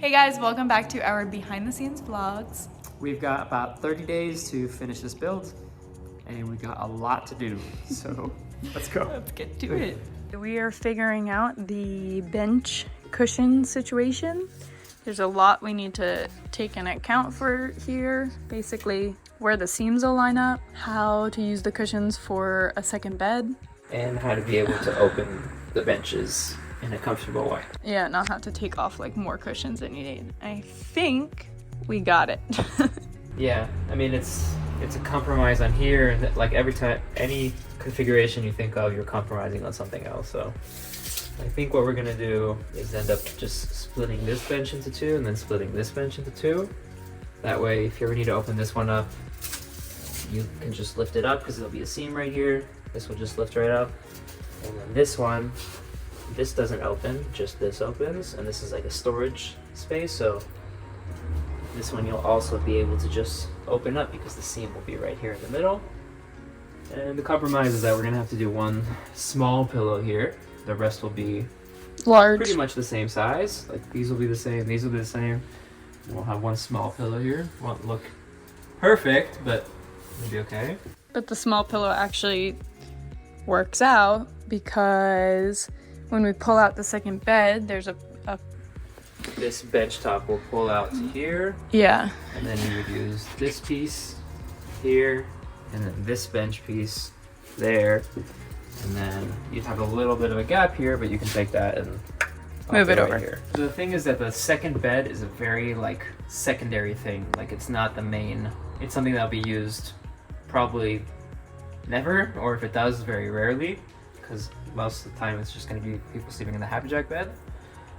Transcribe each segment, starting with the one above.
Hey guys, welcome back to our behind the scenes vlogs. We've got about 30 days to finish this build and we got a lot to do, so let's go. Let's get to it. We are figuring out the bench cushion situation. There's a lot we need to take into account for here. Basically, where the seams will line up, how to use the cushions for a second bed, and how to be able to open the benches in a comfortable way. Yeah, not have to take off like more cushions than you need. I think we got it. Yeah, I mean it's a compromise on here, and like every time, any configuration you think of, you're compromising on something else. So I think what we're gonna do is end up just splitting this bench into two and then splitting this bench into two. That way, if you ever need to open this one up, you can just lift it up because there'll be a seam right here. This will just lift right up. And then this one, this doesn't open, just this opens, and this is like a storage space, so this one you'll also be able to just open up because the seam will be right here in the middle. And the compromise is that we're gonna have to do one small pillow here. The rest will be Large. pretty much the same size. Like these will be the same, these will be the same. And we'll have one small pillow here. Won't look perfect, but it'll be okay. But the small pillow actually works out because when we pull out the second bed, there's a This bench top will pull out to here, yeah. and then you would use this piece here, and then this bench piece there, and then you'd have a little bit of a gap here, but you can take that and move it right over here. The thing is that the second bed is a very like secondary thing. Like it's not the main. It's something that'll be used probably never, or if it does, very rarely, because most of the time it's just going to be people sleeping in the Happy Jack bed.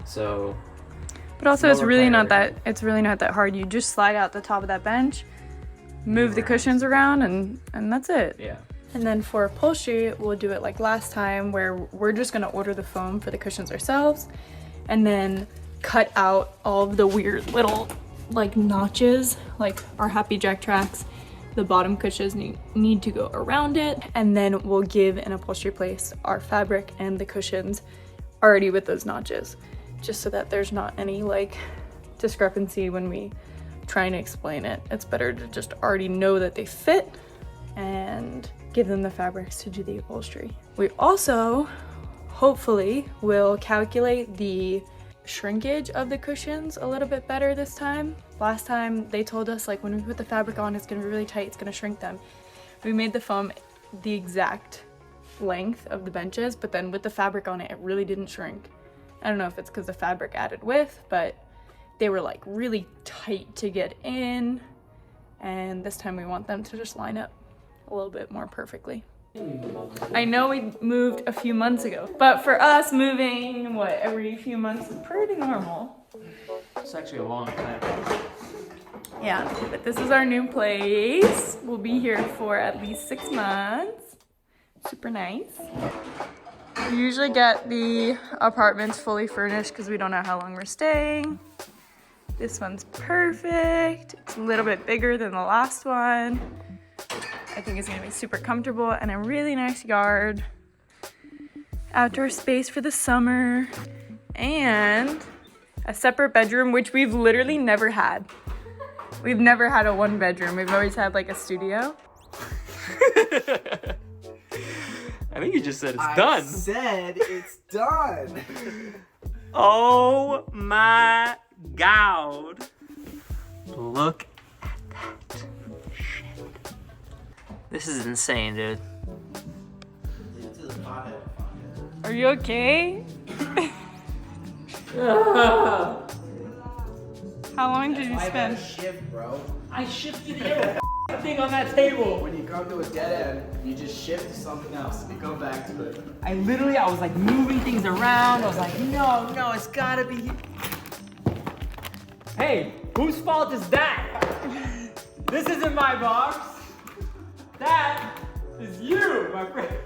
So. But also, it's really not that hard. You just slide out the top of that bench, move the cushions around, and that's it. Yeah. And then for upholstery, we'll do it like last time, where we're just gonna order the foam for the cushions ourselves, and then cut out all of the weird little like notches, like our Happy Jack tracks. The bottom cushions need to go around it, and then we'll give an upholstery place our fabric and the cushions already with those notches, just so that there's not any like discrepancy when we try and explain it. It's better to just already know that they fit and give them the fabrics to do the upholstery. We also hopefully will calculate the shrinkage of the cushions a little bit better this time. Last time they told us like when we put the fabric on, it's gonna be really tight, it's gonna shrink them. We made the foam the exact length of the benches, but then with the fabric on it, it really didn't shrink. I don't know if it's because the fabric added width, but they were like really tight to get in. And this time we want them to just line up a little bit more perfectly. I know we moved a few months ago, but for us, moving, what, every few months is pretty normal. It's actually a long time. Yeah, but this is our new place. We'll be here for at least 6 months. Super nice. We usually get the apartments fully furnished because we don't know how long we're staying. This one's perfect. It's a little bit bigger than the last one. I think it's gonna be super comfortable and a really nice yard. Outdoor space for the summer. And a separate bedroom, which we've literally never had. We've never had a one bedroom. We've always had like a studio. I think you just said it's done. I said it's done. Oh my God. Look at that shit. This is insane, dude. Are you okay? How long did you spend? Shift, bro. I shifted every thing on that table. When you come to a dead end, you just shift to something else and you go back to it. I was like moving things around. I was like, no, it's gotta be. Hey, whose fault is that? This isn't my box. That is you, my friend.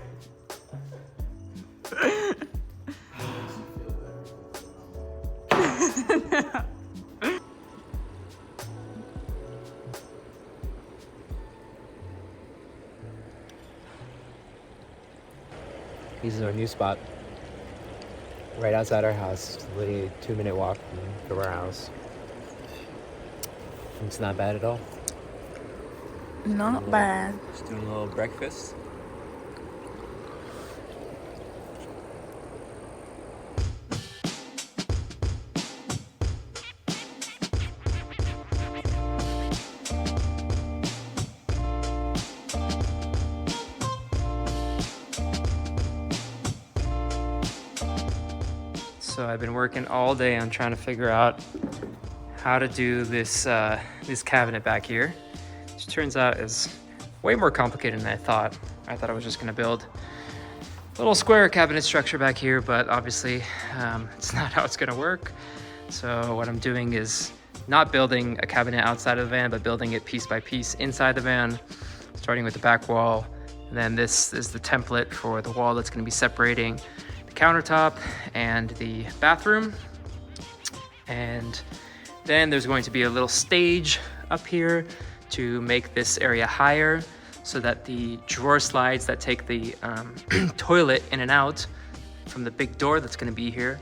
This is our new spot. Right outside our house, literally a 2-minute walk from our house. It's not bad at all. Not bad. Just doing a little breakfast. So I've been working all day on trying to figure out how to do this cabinet back here, which turns out is way more complicated than I thought. I thought I was just gonna build a little square cabinet structure back here, but obviously it's not how it's gonna work. So what I'm doing is not building a cabinet outside of the van, but building it piece by piece inside the van, starting with the back wall. And then this is the template for the wall that's gonna be separating the countertop and the bathroom. And then there's going to be a little stage up here to make this area higher so that the drawer slides that take the toilet in and out from the big door that's going to be here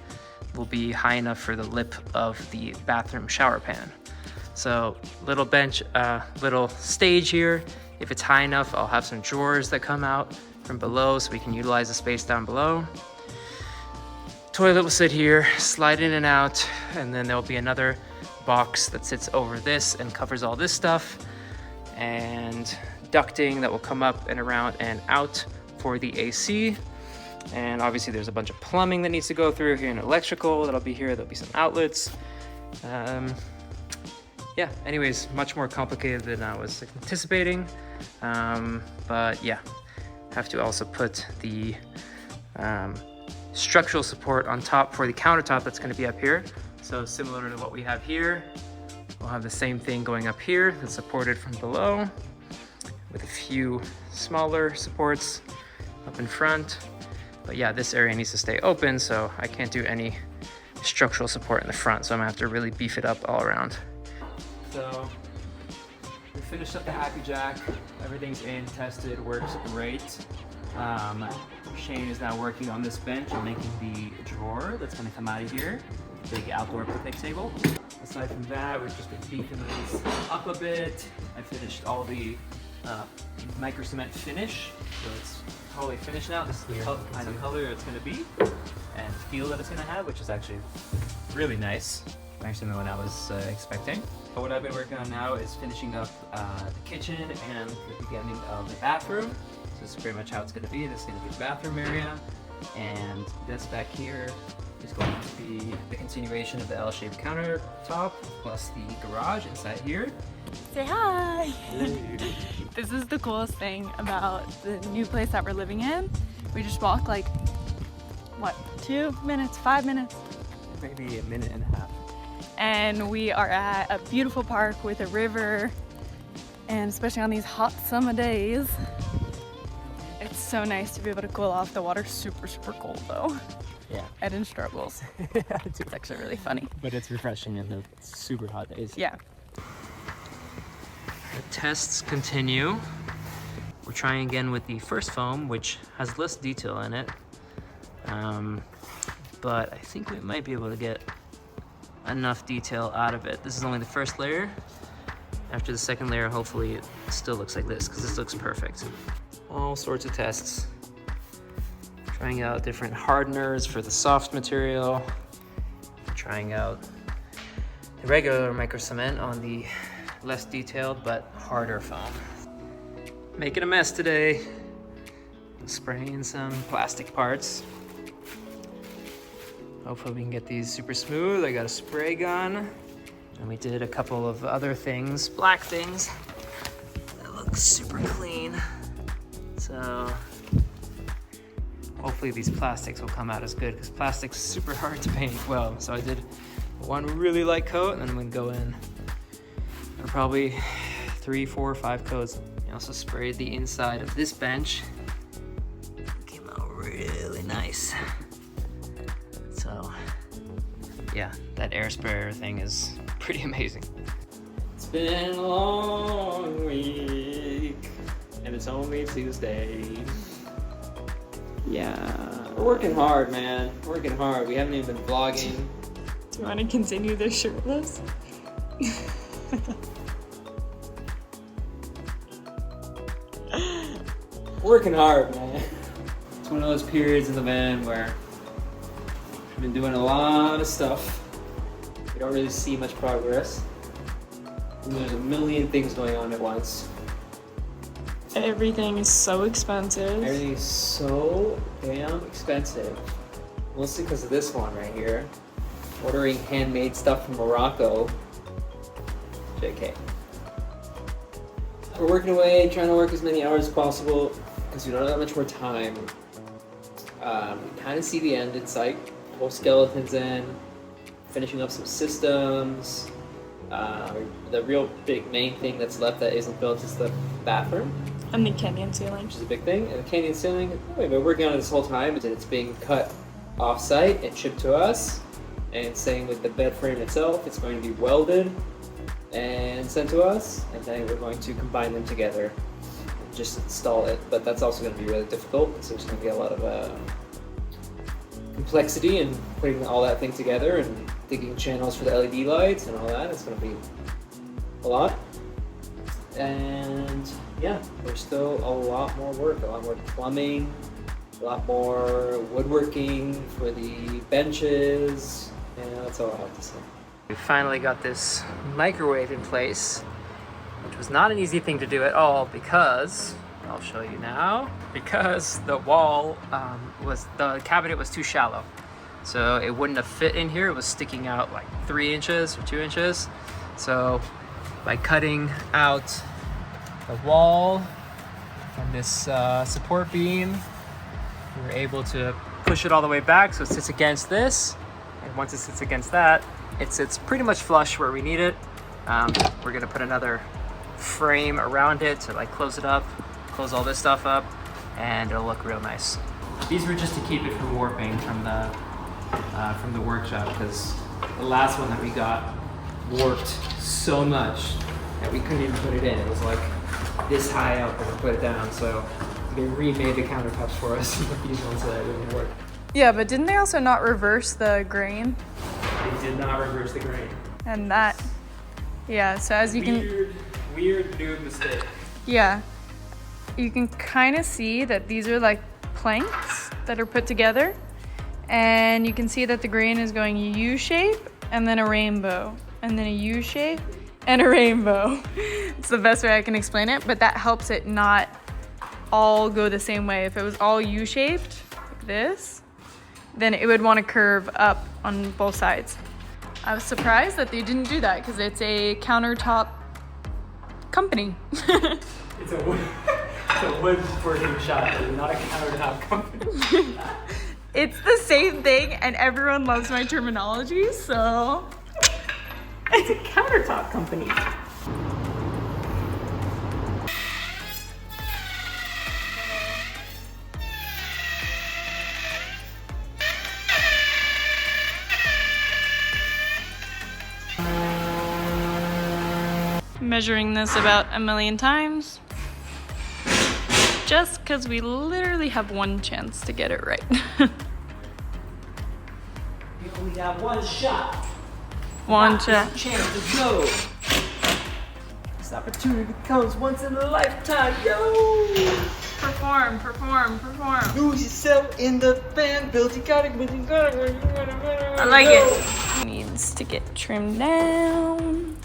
will be high enough for the lip of the bathroom shower pan. So little bench, little stage here. If it's high enough, I'll have some drawers that come out from below so we can utilize the space down below. Toilet will sit here, slide in and out, and then there'll be another box that sits over this and covers all this stuff, and ducting that will come up and around and out for the AC. And obviously there's a bunch of plumbing that needs to go through here and electrical that'll be here. There'll be some outlets. Yeah, anyways, much more complicated than I was anticipating. But yeah, have to also put the structural support on top for the countertop that's going to be up here. So similar to what we have here, we'll have the same thing going up here that's supported from below with a few smaller supports up in front. But yeah, this area needs to stay open, so I can't do any structural support in the front, so I'm gonna have to really beef it up all around. So we finished up the Happy Jack. Everything's in, tested, works great. Shane is now working on this bench and making the drawer that's gonna come out of here. Big outdoor picnic table. Aside from that, we've just been beefing these up a bit. I finished all the micro cement finish, so it's totally finished now. This is the kind of color it's gonna be and feel that it's gonna have, which is actually really nice. Actually, more than I was expecting. But what I've been working on now is finishing up the kitchen and the beginning of the bathroom. So this is pretty much how it's gonna be. This is gonna be the bathroom area, and this back here is going to be the continuation of the L-shaped countertop plus the garage inside here. Say hi! This is the coolest thing about the new place that we're living in. We just walk like, what, 2 minutes, 5 minutes? Maybe a minute and a half. And we are at a beautiful park with a river, and especially on these hot summer days, it's so nice to be able to cool off. The water's super, super cold though. Yeah. Eden struggles. It's actually really funny. But it's refreshing in the super hot days. Yeah. The tests continue. We're trying again with the first foam, which has less detail in it. But I think we might be able to get enough detail out of it. This is only the first layer. After the second layer, hopefully it still looks like this, because this looks perfect. All sorts of tests. Trying out different hardeners for the soft material. Trying out the regular micro cement on the less detailed but harder foam. Making a mess today. Spraying some plastic parts. Hopefully we can get these super smooth. I got a spray gun. And we did a couple of other things, black things, that look super clean. So hopefully these plastics will come out as good, because plastic's super hard to paint well. So I did one really light coat, and then I'm gonna go in and probably 3, 4, 5 coats. I also sprayed the inside of this bench. It came out really nice. So yeah, that air sprayer thing is pretty amazing. It's been a long week, and it's only Tuesday. Yeah, we're working hard, man. We're working hard. We haven't even been vlogging. Do you want to continue this shirtless? Working hard, man. It's one of those periods in the van where I've been doing a lot of stuff. You don't really see much progress. And there's a million things going on at once. Everything is so expensive. Everything is so damn expensive. Mostly because of this one right here. Ordering handmade stuff from Morocco. JK. We're working away, trying to work as many hours as possible because we don't have that much more time. We kind of see the end in sight. Whole skeleton's in. Finishing up some systems. The real big main thing that's left that isn't built is the bathroom. And the canyon ceiling. Which is a big thing. And the canyon ceiling, we've been working on it this whole time, and it's being cut off-site and shipped to us. And same with the bed frame itself, it's going to be welded and sent to us, and then we're going to combine them together and just install it. But that's also going to be really difficult, so there's going to be a lot of complexity in putting all that thing together and digging channels for the LED lights and all that. It's going to be a lot. And yeah, there's still a lot more work, a lot more plumbing, a lot more woodworking for the benches, and that's all I have to say. We finally got this microwave in place, which was not an easy thing to do at all because, I'll show you now, because the wall the cabinet was too shallow. So it wouldn't have fit in here, it was sticking out like 3 inches or 2 inches. So by cutting out the wall and this support beam, we were able to push it all the way back so it sits against this. And once it sits against that, it sits pretty much flush where we need it. We're gonna put another frame around it to like close it up, close all this stuff up, and it'll look real nice. These were just to keep it from warping from the workshop, because the last one that we got warped so much that we couldn't even put it in. It was like this high up when we put it down, so they remade the countertops for us with these ones so that it wouldn't work. Yeah, but didn't they also not reverse the grain? They did not reverse the grain. And that, yeah, so as you can... Weird noob mistake. Yeah, you can kind of see that these are like planks that are put together, and you can see that the grain is going U-shape and then a rainbow, and then a U-shape and a rainbow. It's the best way I can explain it, but that helps it not all go the same way. If it was all U-shaped, like this, then it would want to curve up on both sides. I was surprised that they didn't do that because it's a countertop company. It's a woodworking shop, it's not a countertop company. It's the same thing, and everyone loves my terminology, so it's a countertop company. Measuring this about 1 million times, just because we literally have one chance to get it right. You only have one shot. One shot. Chance to go. This opportunity comes once in a lifetime, yo! Perform, perform, perform. Lose yourself in the fan, build your got I like it. Needs to get trimmed down.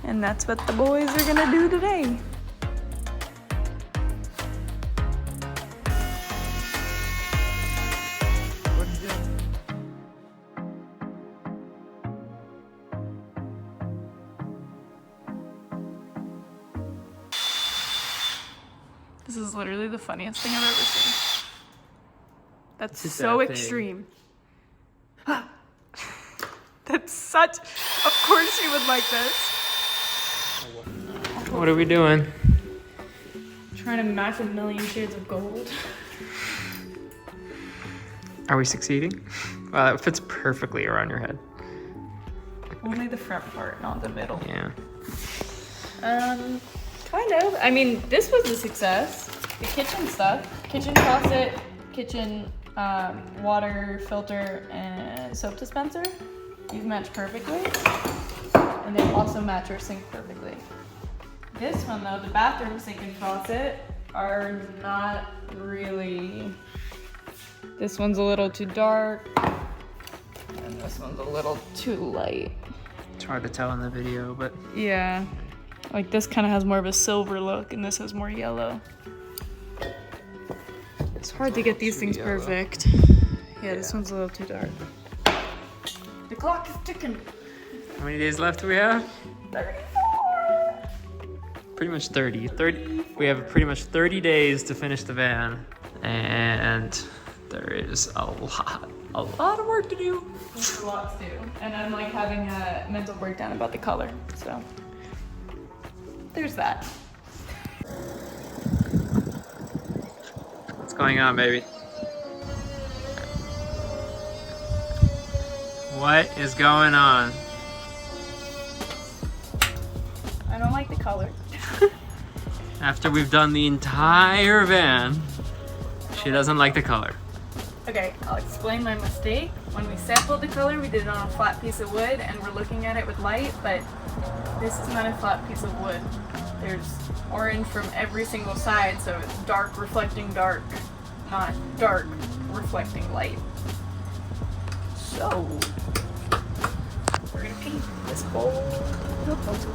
And that's what the boys are gonna do today. What are you doing? This is literally the funniest thing I've ever seen. That's It's so that thing. extreme. That's such, of course you would like this. What are we doing? Trying to match 1 million shades of gold. Are we succeeding? Well, it fits perfectly around your head. Only the front part, not the middle. Yeah. Kind of. I mean, this was a success. The kitchen stuff, kitchen faucet, kitchen water filter, and soap dispenser. These match perfectly. And they also match our sink perfectly. This one though, the bathroom sink and faucet, are not really. This one's a little too dark, and this one's a little too light. It's hard to tell in the video, but Yeah, like this kind of has more of a silver look, and this has more yellow. It's hard to get these things perfect. Yeah, this one's a little too dark. The clock is ticking. how many days left do we have? 34. Pretty much 30. We have pretty much 30 days to finish the van, and there is a lot of work to do. There's a lot to do, and I'm like having a mental breakdown about the color. So there's that. What's going on, baby? What is going on? I don't like the color. After we've done the entire van, she doesn't like the color. Okay, I'll explain my mistake. When we sampled the color, we did it on a flat piece of wood, and we're looking at it with light, but this is not a flat piece of wood. There's orange from every single side, so it's dark reflecting dark, not dark reflecting light. So, we're gonna paint this whole puzzle.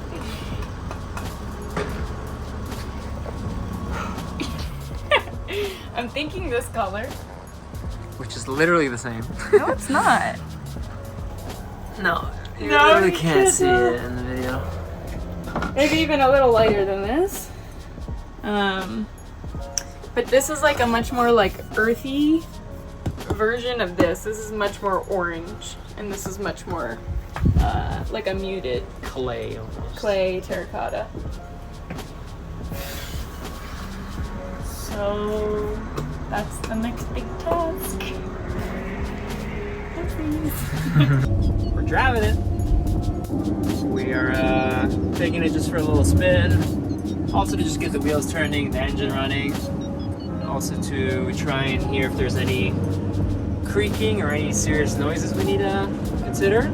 I'm thinking this color. Which is literally the same. No, it's not. No, you No, really you can't can't see tell. it in the video. Maybe even a little lighter than this. But this is like a much more like earthy version of this. This is much more orange, and this is much more like a muted Clay almost. clay terracotta. So that's the next big task. We're driving it. We are taking it just for a little spin. Also to just get the wheels turning, the engine running. Also to try and hear if there's any creaking or any serious noises we need to consider.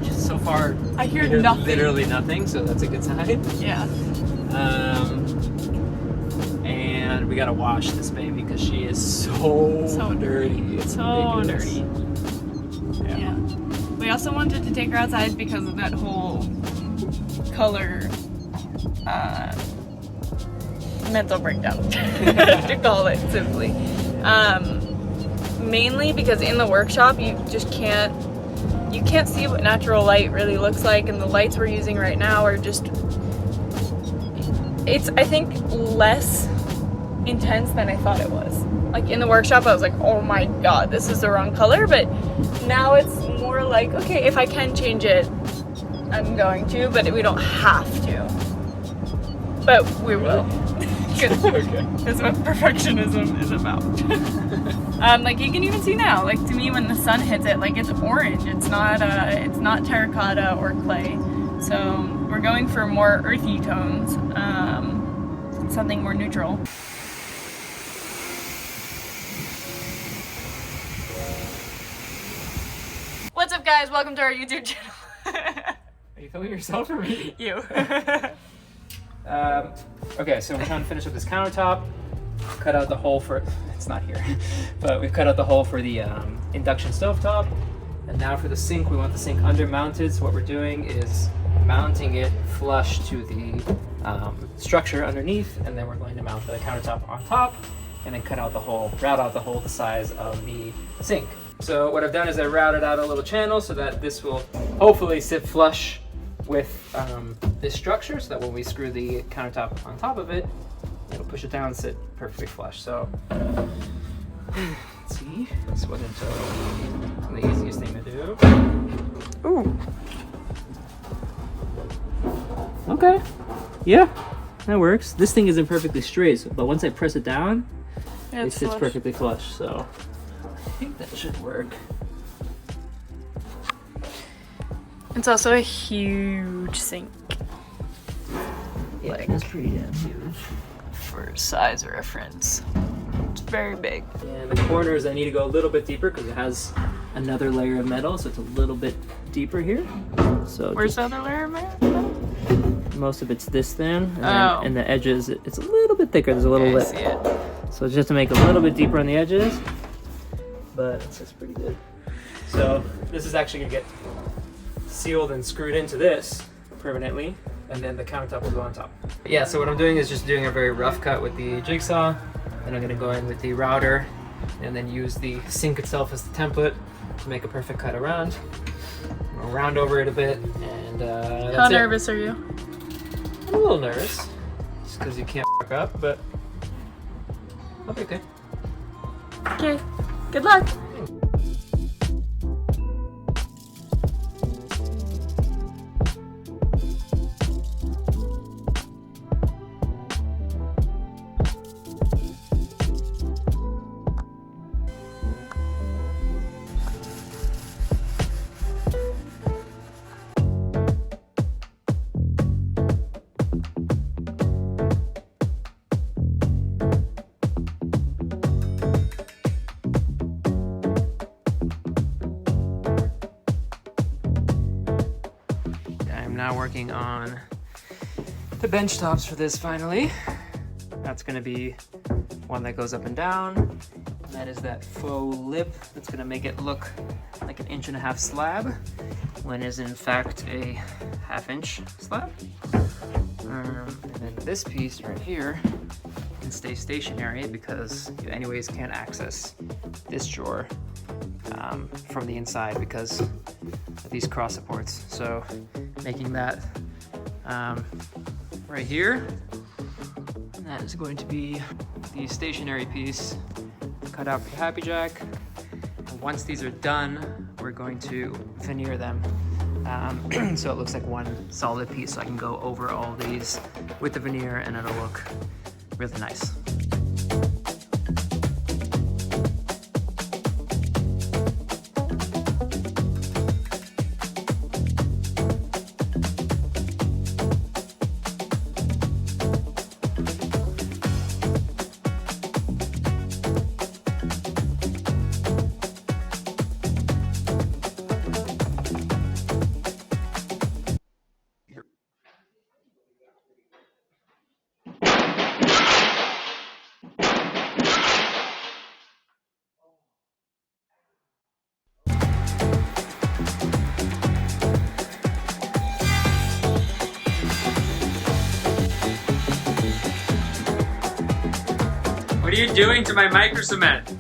Just so far, I hear we nothing. Literally nothing, so that's a good sign. Yeah. And we gotta wash this baby because she is so dirty. It's So ridiculous. dirty. Yeah. We also wanted to take her outside because of that whole color mental breakdown, to call it simply. Mainly because in the workshop you just can't see what natural light really looks like, and the lights we're using right now are just, it's I think less intense than I thought it was. Like in the workshop I was like, oh my god, this is the wrong color, but now it's more like, okay, if I can change it, I'm going to, but we don't have to. But we will. Okay. That's what perfectionism is about. Like you can even see now, like to me when the sun hits it, like it's orange. It's not terracotta or clay. So we're going for more earthy tones, something more neutral. What's up, guys? Welcome to our YouTube channel. Are you filming yourself or me? You. Okay, so we're trying to finish up this countertop. Cut out the hole for, it's not here, but we've cut out the hole for the induction stovetop. And now for the sink, we want the sink under mounted. So what we're doing is mounting it flush to the structure underneath, and then we're going to mount the countertop on top, and then cut out the hole, route out the hole the size of the sink. So what I've done is I routed out a little channel so that this will hopefully sit flush with this structure, so that when we screw the countertop on top of it, it'll push it down and sit perfectly flush. So let's see, this wasn't the easiest thing to do. Ooh. Okay. Yeah, that works. This thing isn't perfectly straight, but once I press it down, Yeah, it sits perfectly flush. So I think that should work. It's also a huge sink. Yeah, Like- that's pretty damn huge. For size reference. It's very big. And the corners, I need to go a little bit deeper because it has another layer of metal, so it's a little bit deeper here. So Where's the other layer, man? most of it's this thin, and Oh. then in the edges it's a little bit thicker. There's a little I lip. see it. So it's just to make it a little bit deeper on the edges, but it's just pretty good. So this is actually gonna get sealed and screwed into this permanently, and then the countertop will go on top. Yeah, so what I'm doing is just doing a very rough cut with the jigsaw, and I'm gonna go in with the router, and then use the sink itself as the template to make a perfect cut around. I'll round over it a bit, and that's How it. nervous are you? I'm a little nervous, just because you can't fuck up, but I'll be okay. Okay, good luck. I'm now working on the bench tops for this finally. That's gonna be one that goes up and down. And that is that faux lip that's gonna make it look like an 1.5 inch slab when it is in fact a 1/2 inch slab. And then this piece right here can stay stationary because you anyways can't access this drawer from the inside because of these cross supports. So making that right here, and that is going to be the stationary piece cut out for the Happy Jack. And once these are done, we're going to veneer them so it looks like one solid piece, so I can go over all these with the veneer and it'll look really nice. What are you doing to my micro cement?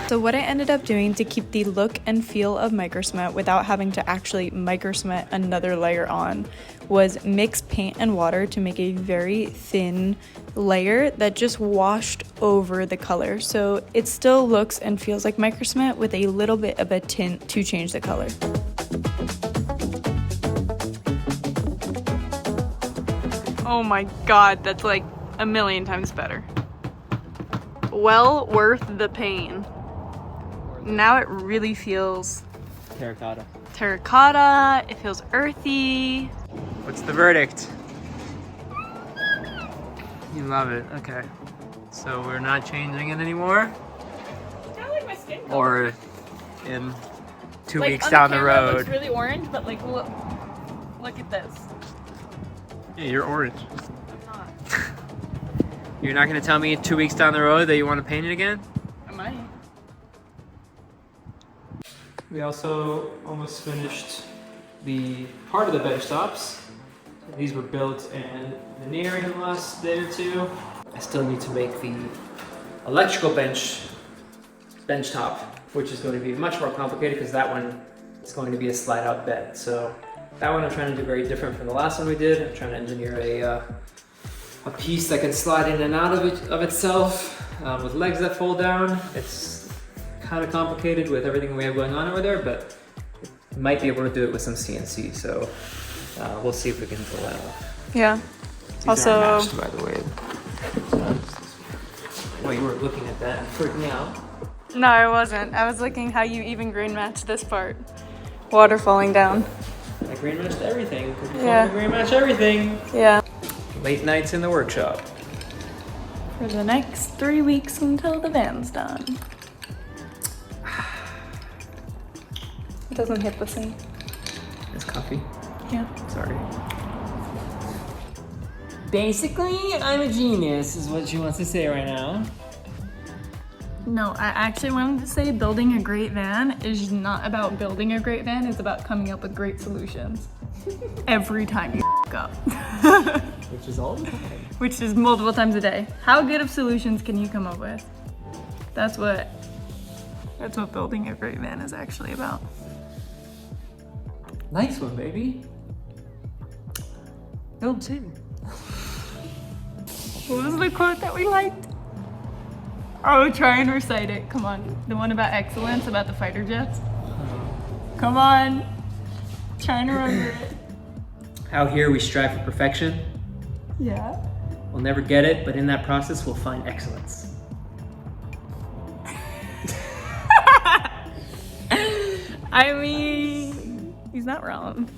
So what I ended up doing to keep the look and feel of micro cement without having to actually micro cement another layer on was mix paint and water to make a very thin layer that just washed over the color. So it still looks and feels like micro cement with a little bit of a tint to change the color. Oh my god, that's like a million times better. Well worth the pain. Now it really feels Terracotta. terracotta, it feels earthy. What's the verdict? You love it, okay. So we're not changing it anymore? Kinda like my skin color. Or in 2 Like, weeks on down the camera it road? looks really orange, but like look at this. Yeah, you're orange. I'm not. You're not gonna tell me 2 weeks down the road that you want to paint it again? I might. We also almost finished the part of the bench tops. These were built and veneered in the last day or two. I still need to make the electrical bench top, which is going to be much more complicated because that one is going to be a slide out bed. So that one I'm trying to do very different from the last one we did. I'm trying to engineer a piece that can slide in and out of itself with legs that fold down. It's kind of complicated with everything we have going on over there, but might be able to do it with some CNC. So we'll see if we can pull that off. Yeah. These Also, aren't matched, by the way. Well, you were looking at that and freaking out. no, I wasn't. I was looking how you even grain matched this part. Water falling down. I grain matched everything. Yeah. Grain match everything. Yeah. Late nights in the workshop. For the next 3 weeks until the van's done. It doesn't hit the same. It's coffee. Yeah. Sorry. Basically, I'm a genius, is what she wants to say right now. No, I actually wanted to say building a great van is not about building a great van, it's about coming up with great solutions. Every time you up. Which is all the time. Which is multiple times a day. How good of solutions can you come up with? That's what building a great van is actually about. Nice one, baby. Build two. What was the quote that we liked? Oh, try and recite it. Come on. The one about excellence, about the fighter jets. Come on. Trying to remember it. Out here, we strive for perfection. Yeah. We'll never get it, but in that process, we'll find excellence. I mean, he's not wrong.